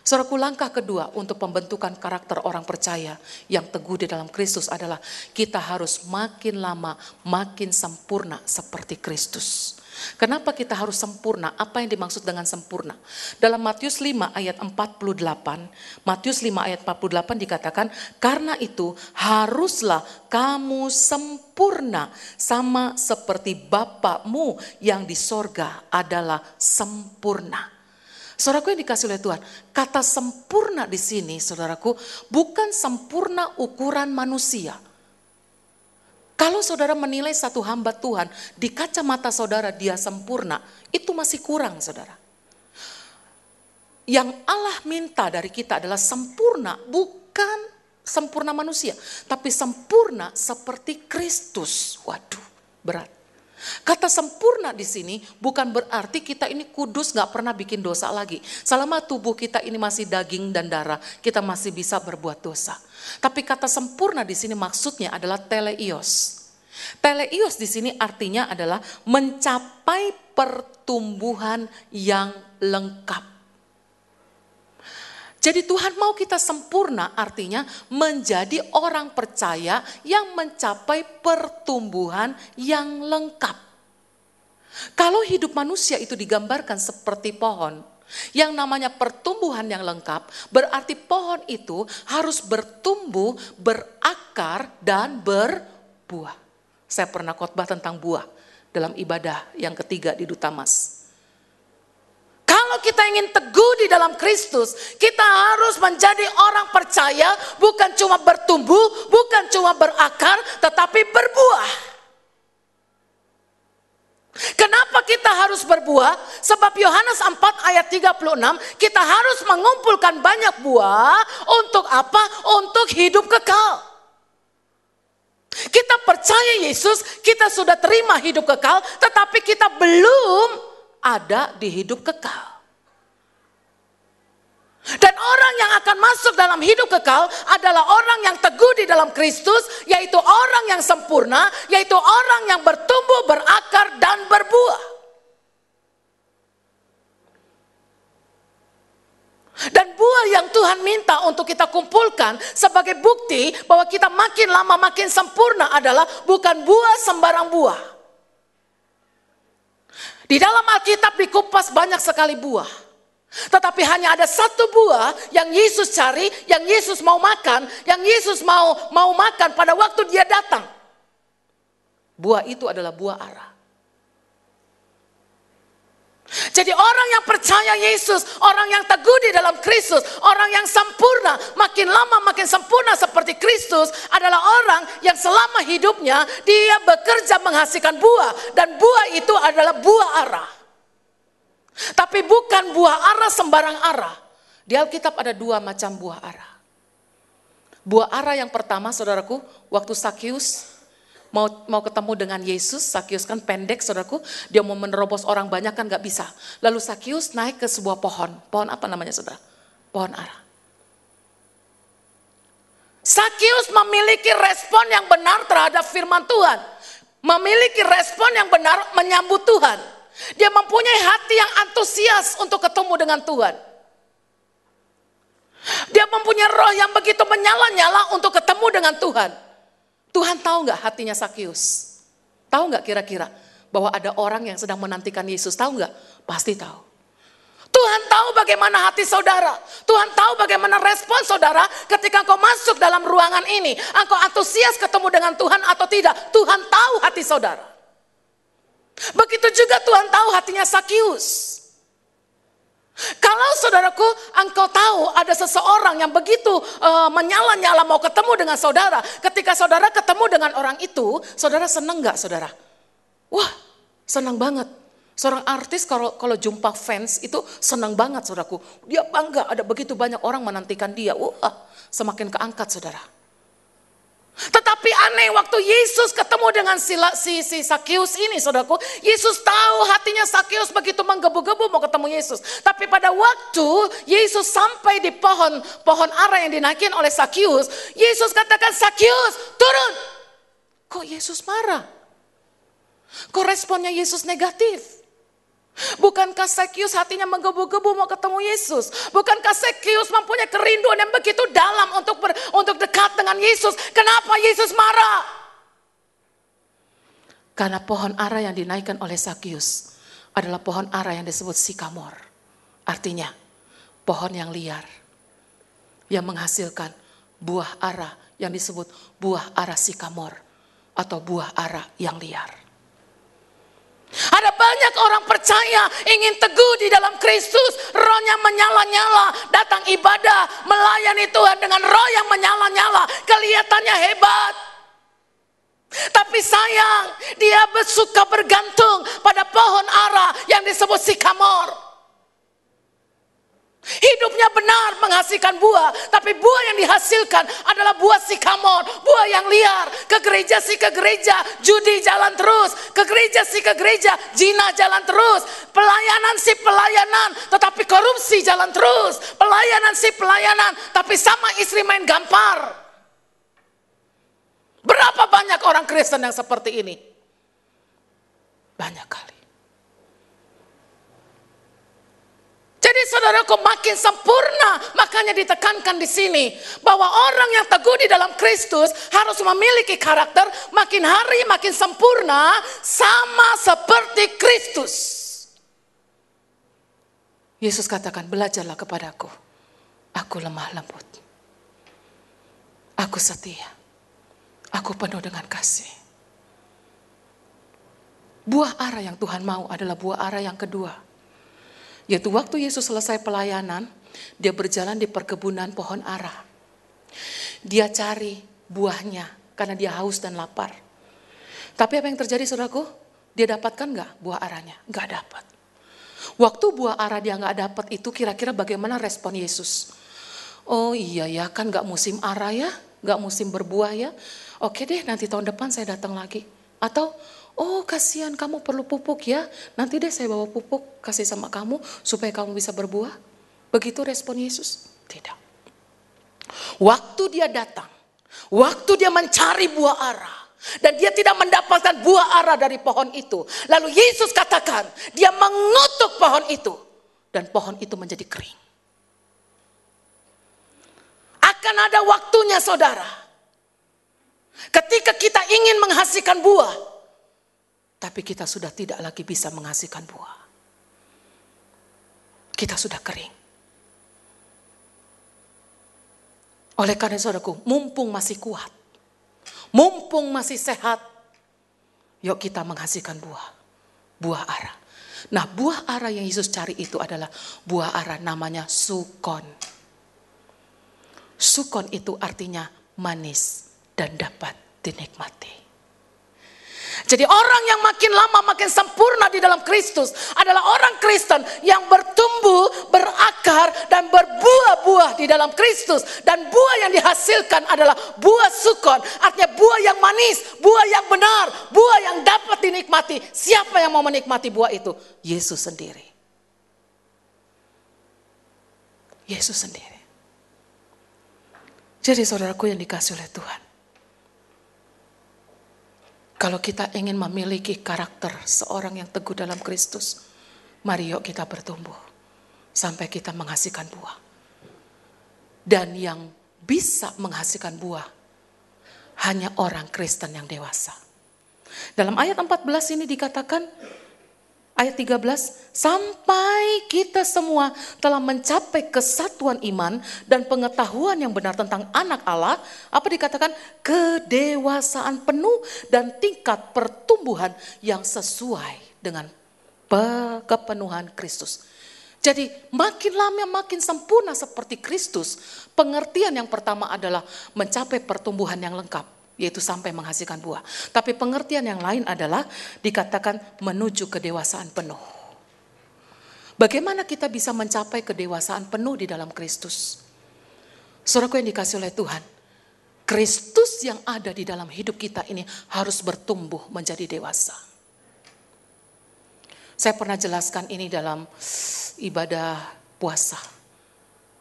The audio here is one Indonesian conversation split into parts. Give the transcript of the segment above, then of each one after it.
Saudaraku, langkah kedua untuk pembentukan karakter orang percaya yang teguh di dalam Kristus adalah kita harus makin lama makin sempurna seperti Kristus. Kenapa kita harus sempurna? Apa yang dimaksud dengan sempurna? Dalam Matius 5 ayat 48, Matius 5 ayat 48 dikatakan, karena itu haruslah kamu sempurna sama seperti Bapakmu yang di sorga adalah sempurna. Saudaraku yang dikasih oleh Tuhan, kata sempurna di sini, saudaraku, bukan sempurna ukuran manusia. Kalau saudara menilai satu hamba Tuhan, di kacamata saudara dia sempurna, itu masih kurang, saudara. Yang Allah minta dari kita adalah sempurna, bukan sempurna manusia, tapi sempurna seperti Kristus. Waduh, berat. Kata sempurna di sini bukan berarti kita ini kudus, gak pernah bikin dosa lagi. Selama tubuh kita ini masih daging dan darah, kita masih bisa berbuat dosa. Tapi kata sempurna di sini maksudnya adalah teleios. Teleios di sini artinya adalah mencapai pertumbuhan yang lengkap. Jadi Tuhan mau kita sempurna, artinya menjadi orang percaya yang mencapai pertumbuhan yang lengkap. Kalau hidup manusia itu digambarkan seperti pohon, yang namanya pertumbuhan yang lengkap, berarti pohon itu harus bertumbuh, berakar, dan berbuah. Saya pernah khotbah tentang buah dalam ibadah yang ketiga di Duta Mas. Kalau kita ingin teguh di dalam Kristus, kita harus menjadi orang percaya, bukan cuma bertumbuh, bukan cuma berakar, tetapi berbuah. Kenapa kita harus berbuah? Sebab Yohanes 4 ayat 36, kita harus mengumpulkan banyak buah, untuk apa? Untuk hidup kekal. Kita percaya Yesus, kita sudah terima hidup kekal, tetapi kita belum ada di hidup kekal. Dan orang yang akan masuk dalam hidup kekal adalah orang yang teguh di dalam Kristus, yaitu orang yang sempurna, yaitu orang yang bertumbuh, berakar, dan berbuah. Dan buah yang Tuhan minta untuk kita kumpulkan sebagai bukti bahwa kita makin lama makin sempurna adalah bukan buah sembarang buah. Di dalam Alkitab dikupas banyak sekali buah. Tetapi hanya ada satu buah yang Yesus cari, yang Yesus mau makan, yang Yesus mau makan pada waktu dia datang. Buah itu adalah buah ara. Jadi orang yang percaya Yesus, orang yang teguh di dalam Kristus, orang yang sempurna, makin lama makin sempurna seperti Kristus adalah orang yang selama hidupnya dia bekerja menghasilkan buah. Dan buah itu adalah buah ara. Tapi bukan buah ara sembarang ara. Di Alkitab ada dua macam buah ara. Buah ara yang pertama, saudaraku, waktu Sakius mau ketemu dengan Yesus. Sakius kan pendek, saudaraku, dia mau menerobos orang banyak kan gak bisa. Lalu Sakius naik ke sebuah pohon. Pohon apa namanya, saudara? Pohon ara. Sakius memiliki respon yang benar terhadap firman Tuhan. Memiliki respon yang benar menyambut Tuhan. Dia mempunyai hati yang antusias untuk ketemu dengan Tuhan. Dia mempunyai roh yang begitu menyala-nyala untuk ketemu dengan Tuhan. Tuhan tahu gak hatinya Sakius? Tahu gak kira-kira bahwa ada orang yang sedang menantikan Yesus? Tahu gak? Pasti tahu. Tuhan tahu bagaimana hati saudara. Tuhan tahu bagaimana respon saudara ketika engkau masuk dalam ruangan ini. Engkau antusias ketemu dengan Tuhan atau tidak. Tuhan tahu hati saudara. Begitu juga Tuhan tahu hatinya Sakius. Kalau saudaraku, engkau tahu ada seseorang yang begitu menyala-nyala mau ketemu dengan saudara. Ketika saudara ketemu dengan orang itu, saudara senang gak saudara? Wah, senang banget. Seorang artis kalau jumpa fans itu senang banget saudaraku. Dia bangga ada begitu banyak orang menantikan dia. Wah, semakin keangkat saudara. Tetapi aneh waktu Yesus ketemu dengan si Sakius ini saudaraku. Yesus tahu hatinya Sakius begitu menggebu-gebu mau ketemu Yesus. Tapi pada waktu Yesus sampai di pohon ara yang dinaikin oleh Sakius. Yesus katakan, Sakius turun. Kok Yesus marah? Kok responnya Yesus negatif? Bukankah Sakius hatinya menggebu-gebu mau ketemu Yesus? Bukankah Sakius mempunyai kerinduan yang begitu dalam untuk dekat dengan Yesus? Kenapa Yesus marah? Karena pohon ara yang dinaikkan oleh Sakius adalah pohon ara yang disebut sikamor. Artinya pohon yang liar, yang menghasilkan buah ara yang disebut buah ara sikamor atau buah ara yang liar. Ada banyak orang percaya ingin teguh di dalam Kristus, rohnya menyala-nyala, datang ibadah, melayani Tuhan dengan roh yang menyala-nyala, kelihatannya hebat. Tapi sayang, dia suka bergantung pada pohon ara yang disebut sikamor. Hidupnya benar menghasilkan buah, tapi buah yang dihasilkan adalah buah sikamor, buah yang liar. Ke gereja sih ke gereja, judi jalan terus. Ke gereja sih ke gereja, zina jalan terus. Pelayanan sih pelayanan, tetapi korupsi jalan terus. Pelayanan sih pelayanan, tapi sama istri main gampar. Berapa banyak orang Kristen yang seperti ini? Banyak kali. Jadi saudaraku, makin sempurna, makanya ditekankan di sini bahwa orang yang teguh di dalam Kristus harus memiliki karakter makin hari makin sempurna sama seperti Kristus. Yesus katakan, belajarlah kepadaku, aku lemah lembut, aku setia, aku penuh dengan kasih. Buah ara yang Tuhan mau adalah buah ara yang kedua. Yaitu waktu Yesus selesai pelayanan, dia berjalan di perkebunan pohon ara. Dia cari buahnya karena dia haus dan lapar. Tapi apa yang terjadi saudaraku? Dia dapatkan gak buah aranya? Gak dapat. Waktu buah ara dia gak dapat itu, kira-kira bagaimana respon Yesus? Oh iya ya, kan gak musim ara ya, gak musim berbuah ya. Oke deh, nanti tahun depan saya datang lagi. Atau oh kasihan kamu perlu pupuk ya, nanti deh saya bawa pupuk kasih sama kamu supaya kamu bisa berbuah. Begitu respon Yesus? Tidak. Waktu dia datang, waktu dia mencari buah ara, dan dia tidak mendapatkan buah ara dari pohon itu. Lalu Yesus katakan, dia mengutuk pohon itu, dan pohon itu menjadi kering. Akan ada waktunya saudara, ketika kita ingin menghasilkan buah, tapi kita sudah tidak lagi bisa menghasilkan buah. Kita sudah kering. Oleh karena saudaraku, mumpung masih kuat, mumpung masih sehat, yuk kita menghasilkan buah. Buah ara. Nah, buah ara yang Yesus cari itu adalah buah ara namanya sukon. Sukon itu artinya manis dan dapat dinikmati. Jadi orang yang makin lama makin sempurna di dalam Kristus adalah orang Kristen yang bertumbuh, berakar dan berbuah-buah di dalam Kristus. Dan buah yang dihasilkan adalah buah sukon, artinya buah yang manis, buah yang benar, buah yang dapat dinikmati. Siapa yang mau menikmati buah itu? Yesus sendiri. Yesus sendiri. Jadi saudaraku yang dikasihi oleh Tuhan, kalau kita ingin memiliki karakter seorang yang teguh dalam Kristus, mari yuk kita bertumbuh sampai kita menghasilkan buah. Dan yang bisa menghasilkan buah hanya orang Kristen yang dewasa. Dalam ayat 14 ini dikatakan, ayat 13, sampai kita semua telah mencapai kesatuan iman dan pengetahuan yang benar tentang anak Allah. Apa dikatakan? Kedewasaan penuh dan tingkat pertumbuhan yang sesuai dengan kepenuhan Kristus. Jadi makin lama makin sempurna seperti Kristus. Pengertian yang pertama adalah mencapai pertumbuhan yang lengkap, yaitu sampai menghasilkan buah. Tapi pengertian yang lain adalah dikatakan menuju kedewasaan penuh. Bagaimana kita bisa mencapai kedewasaan penuh di dalam Kristus? Saudaraku yang dikasihi oleh Tuhan, Kristus yang ada di dalam hidup kita ini harus bertumbuh menjadi dewasa. Saya pernah jelaskan ini dalam ibadah puasa,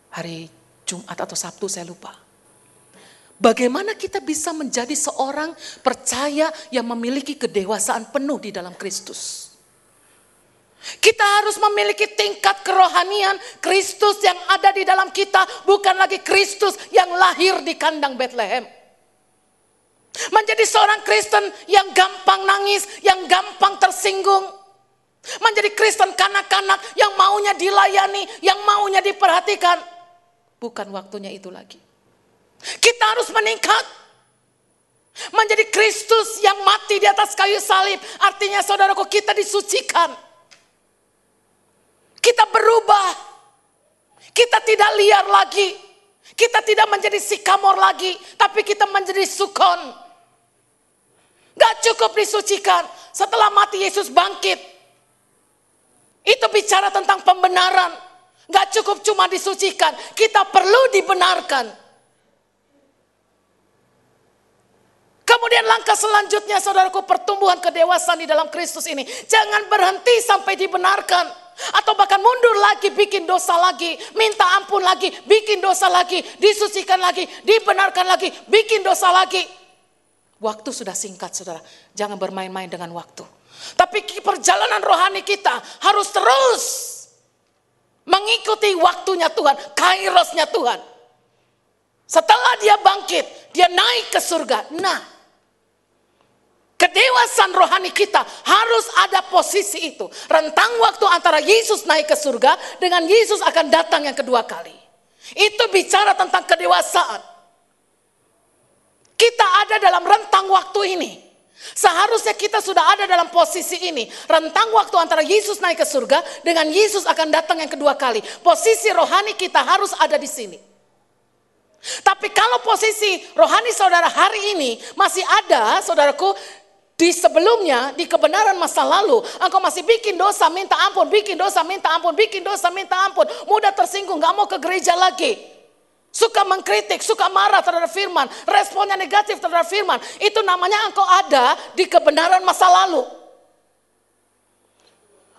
hari Jumat atau Sabtu saya lupa. Bagaimana kita bisa menjadi seorang percaya yang memiliki kedewasaan penuh di dalam Kristus? Kita harus memiliki tingkat kerohanian Kristus yang ada di dalam kita, bukan lagi Kristus yang lahir di kandang Bethlehem. Menjadi seorang Kristen yang gampang nangis, yang gampang tersinggung. Menjadi Kristen kanak-kanak yang maunya dilayani, yang maunya diperhatikan. Bukan waktunya itu lagi. Kita harus meningkat. Menjadi Kristus yang mati di atas kayu salib. Artinya saudaraku, kita disucikan. Kita berubah. Kita tidak liar lagi. Kita tidak menjadi sikamor lagi. Tapi kita menjadi sukon. Gak cukup disucikan. Setelah mati Yesus bangkit. Itu bicara tentang pembenaran. Gak cukup cuma disucikan. Kita perlu dibenarkan. Kemudian langkah selanjutnya saudaraku, pertumbuhan kedewasaan di dalam Kristus ini. Jangan berhenti sampai dibenarkan. Atau bahkan mundur lagi, bikin dosa lagi. Minta ampun lagi, bikin dosa lagi. Disucikan lagi, dibenarkan lagi, bikin dosa lagi. Waktu sudah singkat saudara. Jangan bermain-main dengan waktu. Tapi perjalanan rohani kita harus terus mengikuti waktunya Tuhan, kairosnya Tuhan. Setelah dia bangkit, dia naik ke surga. Nah, kedewasaan rohani kita harus ada posisi itu. Rentang waktu antara Yesus naik ke surga dengan Yesus akan datang yang kedua kali. Itu bicara tentang kedewasaan. Kita ada dalam rentang waktu ini. Seharusnya kita sudah ada dalam posisi ini. Rentang waktu antara Yesus naik ke surga dengan Yesus akan datang yang kedua kali. Posisi rohani kita harus ada di sini. Tapi kalau posisi rohani saudara hari ini masih ada, saudaraku, di sebelumnya, di kebenaran masa lalu, engkau masih bikin dosa, minta ampun, bikin dosa, minta ampun, bikin dosa, minta ampun. Mudah tersinggung, gak mau ke gereja lagi. Suka mengkritik, suka marah terhadap firman, responnya negatif terhadap firman. Itu namanya engkau ada di kebenaran masa lalu.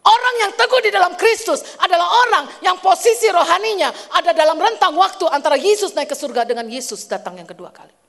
Orang yang teguh di dalam Kristus adalah orang yang posisi rohaninya ada dalam rentang waktu antara Yesus naik ke surga dengan Yesus datang yang kedua kali.